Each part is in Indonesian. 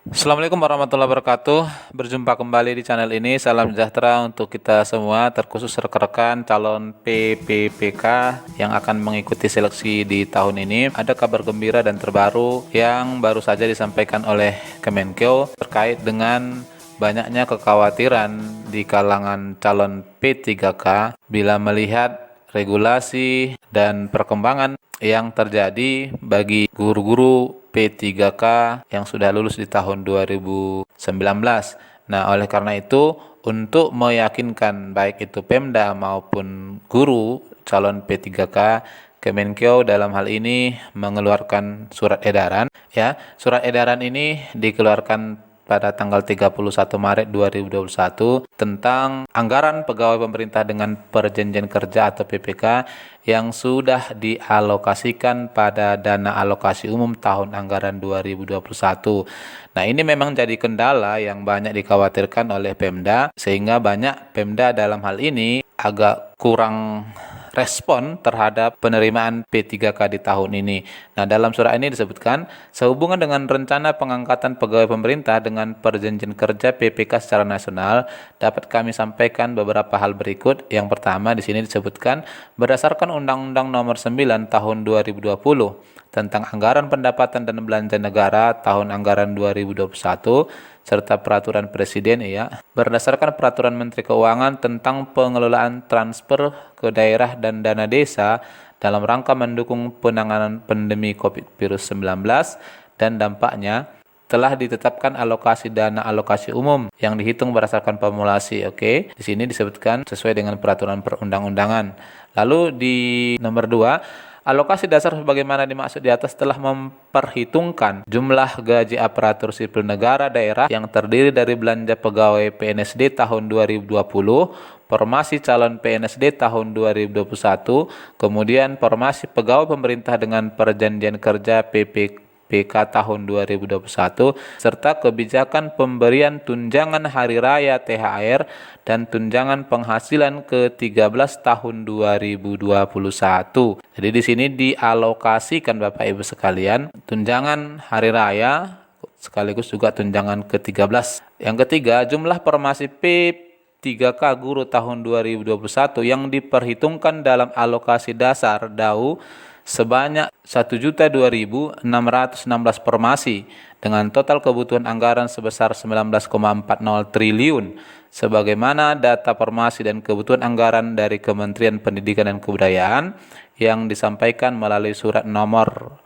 Assalamualaikum warahmatullahi wabarakatuh. Berjumpa kembali di channel ini. Salam sejahtera untuk kita semua, terkhusus rekan-rekan calon PPPK yang akan mengikuti seleksi di tahun ini. Ada kabar gembira dan terbaru yang baru saja disampaikan oleh Kemenkeu terkait dengan banyaknya kekhawatiran di kalangan calon P3K bila melihat regulasi dan perkembangan yang terjadi bagi guru-guru P3K yang sudah lulus di tahun 2019. Nah, oleh karena itu, untuk meyakinkan baik itu Pemda maupun guru calon P3K, Kemenkeu dalam hal ini mengeluarkan surat edaran. Ya, surat edaran ini dikeluarkan pada tanggal 31 Maret 2021 tentang anggaran pegawai pemerintah dengan perjanjian kerja atau PPK yang sudah dialokasikan pada dana alokasi umum tahun anggaran 2021. Nah, ini memang jadi kendala yang banyak dikhawatirkan oleh Pemda, sehingga banyak Pemda dalam hal ini agak kurang respon terhadap penerimaan P3K di tahun ini. Nah, dalam surat ini disebutkan, sehubungan dengan rencana pengangkatan pegawai pemerintah dengan perjanjian kerja PPK secara nasional, dapat kami sampaikan beberapa hal berikut. Yang pertama, di sini disebutkan, berdasarkan Undang-Undang Nomor 9 Tahun 2020 tentang Anggaran Pendapatan dan Belanja Negara tahun anggaran 2021, serta peraturan presiden berdasarkan peraturan Menteri Keuangan tentang pengelolaan transfer ke daerah dan dana desa dalam rangka mendukung penanganan pandemi COVID-19 dan dampaknya, telah ditetapkan alokasi dana alokasi umum yang dihitung berdasarkan formulasi. Oke, di sini disebutkan sesuai dengan peraturan perundang-undangan. Lalu di nomor 2, alokasi dasar sebagaimana dimaksud di atas telah memperhitungkan jumlah gaji aparatur sipil negara daerah yang terdiri dari belanja pegawai PNSD tahun 2020, formasi calon PNSD tahun 2021, kemudian formasi pegawai pemerintah dengan perjanjian kerja PPK tahun 2021, serta kebijakan pemberian tunjangan hari raya THR dan tunjangan penghasilan ke-13 tahun 2021. Jadi di sini dialokasikan Bapak Ibu sekalian tunjangan hari raya sekaligus juga tunjangan ke-13. Yang ketiga, jumlah formasi P3K guru tahun 2021 yang diperhitungkan dalam alokasi dasar DAU sebanyak 1.002.616 formasi dengan total kebutuhan anggaran sebesar 19,40 triliun sebagaimana data formasi dan kebutuhan anggaran dari Kementerian Pendidikan dan Kebudayaan yang disampaikan melalui surat nomor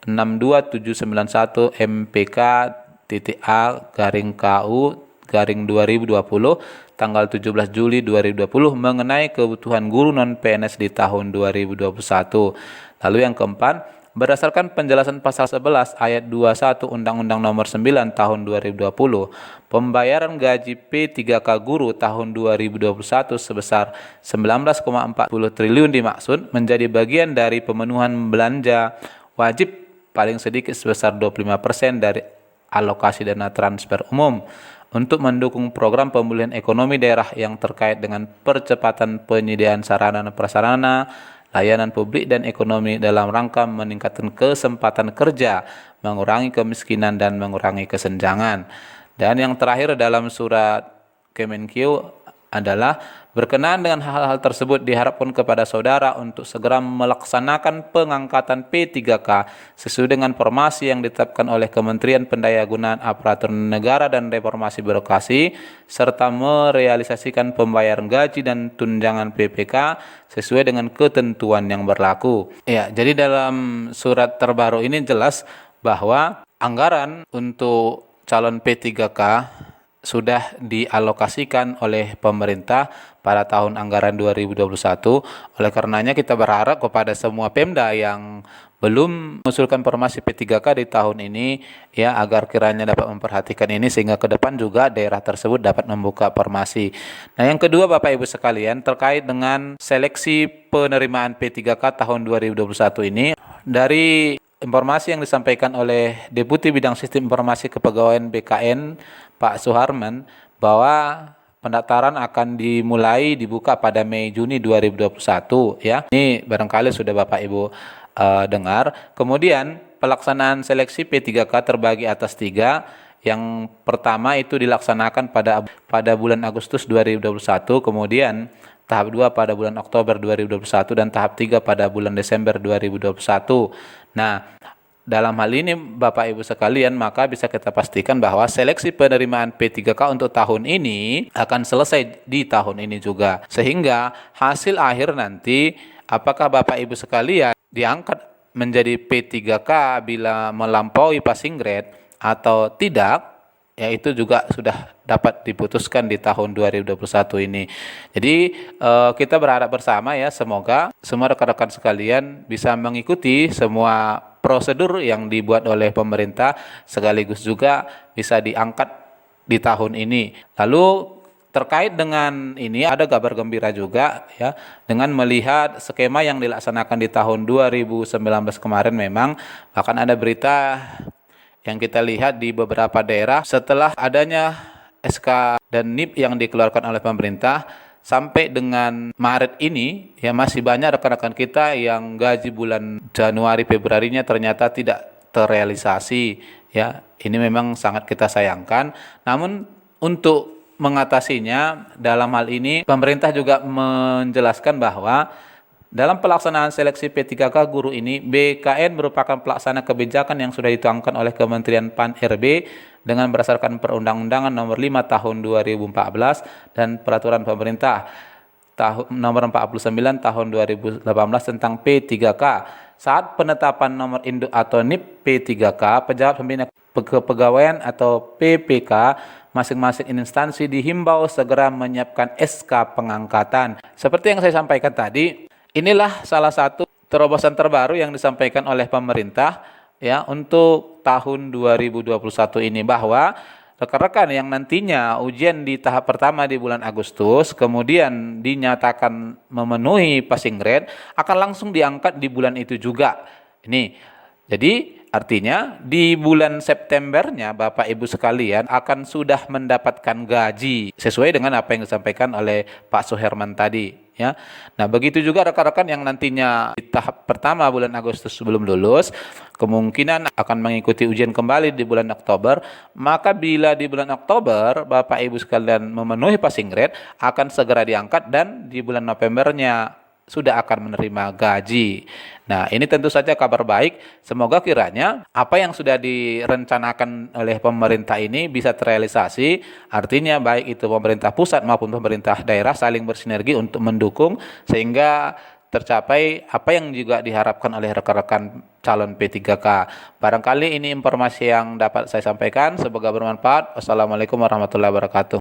62791 MPK.A/KU/2020 tanggal 17 Juli 2020 mengenai kebutuhan guru non-PNS di tahun 2021. Lalu yang keempat, berdasarkan penjelasan pasal 11 ayat 21 Undang-Undang Nomor 9 Tahun 2020, pembayaran gaji P3K guru tahun 2021 sebesar 19,40 triliun dimaksud menjadi bagian dari pemenuhan belanja wajib paling sedikit sebesar 25% dari alokasi dana transfer umum untuk mendukung program pemulihan ekonomi daerah yang terkait dengan percepatan penyediaan sarana dan prasarana, layanan publik dan ekonomi dalam rangka meningkatkan kesempatan kerja, mengurangi kemiskinan dan mengurangi kesenjangan. Dan yang terakhir dalam surat Kemenkeu adalah berkenaan dengan hal-hal tersebut diharapkan kepada saudara untuk segera melaksanakan pengangkatan P3K sesuai dengan formasi yang ditetapkan oleh Kementerian Pendayagunaan Aparatur Negara dan Reformasi Birokrasi serta merealisasikan pembayaran gaji dan tunjangan PPK sesuai dengan ketentuan yang berlaku. Ya, jadi dalam surat terbaru ini jelas bahwa anggaran untuk calon P3K sudah dialokasikan oleh pemerintah pada tahun anggaran 2021. Oleh karenanya kita berharap kepada semua Pemda yang belum mengusulkan formasi P3K di tahun ini agar kiranya dapat memperhatikan ini sehingga ke depan juga daerah tersebut dapat membuka formasi. Nah, yang kedua Bapak Ibu sekalian terkait dengan seleksi penerimaan P3K tahun 2021 ini, dari informasi yang disampaikan oleh Deputi Bidang Sistem Informasi Kepegawaian BKN Pak Suharman bahwa pendaftaran akan dibuka pada Mei Juni 2021 Ini barangkali sudah Bapak Ibu dengar. Kemudian pelaksanaan seleksi P3K terbagi atas 3, Yang pertama itu dilaksanakan pada bulan Agustus 2021, kemudian tahap 2 pada bulan Oktober 2021 dan tahap 3 pada bulan Desember 2021. Nah, dalam hal ini Bapak Ibu sekalian, maka bisa kita pastikan bahwa seleksi penerimaan P3K untuk tahun ini akan selesai di tahun ini juga. Sehingga hasil akhir nanti apakah Bapak Ibu sekalian diangkat menjadi P3K bila melampaui passing grade atau tidak, ya itu juga sudah dapat diputuskan di tahun 2021 ini. Jadi kita berharap bersama ya, semoga semua rekan-rekan sekalian bisa mengikuti semua prosedur yang dibuat oleh pemerintah, sekaligus juga bisa diangkat di tahun ini. Lalu terkait dengan ini ada kabar gembira juga ya, dengan melihat skema yang dilaksanakan di tahun 2019 kemarin, memang bahkan ada berita yang kita lihat di beberapa daerah setelah adanya SK dan NIP yang dikeluarkan oleh pemerintah sampai dengan Maret ini ya, masih banyak rekan-rekan kita yang gaji bulan Januari Februarinya ternyata tidak terrealisasi ya. Ini memang sangat kita sayangkan. Namun untuk mengatasinya, dalam hal ini pemerintah juga menjelaskan bahwa dalam pelaksanaan seleksi P3K guru ini, BKN merupakan pelaksana kebijakan yang sudah dituangkan oleh Kementerian PAN-RB dengan berdasarkan Perundang-Undangan Nomor 5 Tahun 2014 dan Peraturan Pemerintah Nomor 49 Tahun 2018 tentang P3K. Saat penetapan nomor induk atau NIP P3K, pejabat pembina kepegawaian atau PPK masing-masing instansi dihimbau segera menyiapkan SK pengangkatan. Seperti yang saya sampaikan tadi, inilah salah satu terobosan terbaru yang disampaikan oleh pemerintah ya untuk tahun 2021 ini, bahwa rekan-rekan yang nantinya ujian di tahap pertama di bulan Agustus kemudian dinyatakan memenuhi passing grade akan langsung diangkat di bulan itu juga. Ini jadi artinya di bulan Septembernya Bapak Ibu sekalian akan sudah mendapatkan gaji sesuai dengan apa yang disampaikan oleh Pak Suherman tadi ya. Nah, begitu juga rekan-rekan yang nantinya di tahap pertama bulan Agustus sebelum lulus kemungkinan akan mengikuti ujian kembali di bulan Oktober, maka bila di bulan Oktober Bapak Ibu sekalian memenuhi passing grade akan segera diangkat dan di bulan Novembernya sudah akan menerima gaji. Nah, ini tentu saja kabar baik. Semoga kiranya apa yang sudah direncanakan oleh pemerintah ini bisa terrealisasi. Artinya baik itu pemerintah pusat maupun pemerintah daerah saling bersinergi untuk mendukung sehingga tercapai apa yang juga diharapkan oleh rekan-rekan calon P3K. Barangkali ini informasi yang dapat saya sampaikan. Semoga bermanfaat. Wassalamualaikum warahmatullahi wabarakatuh.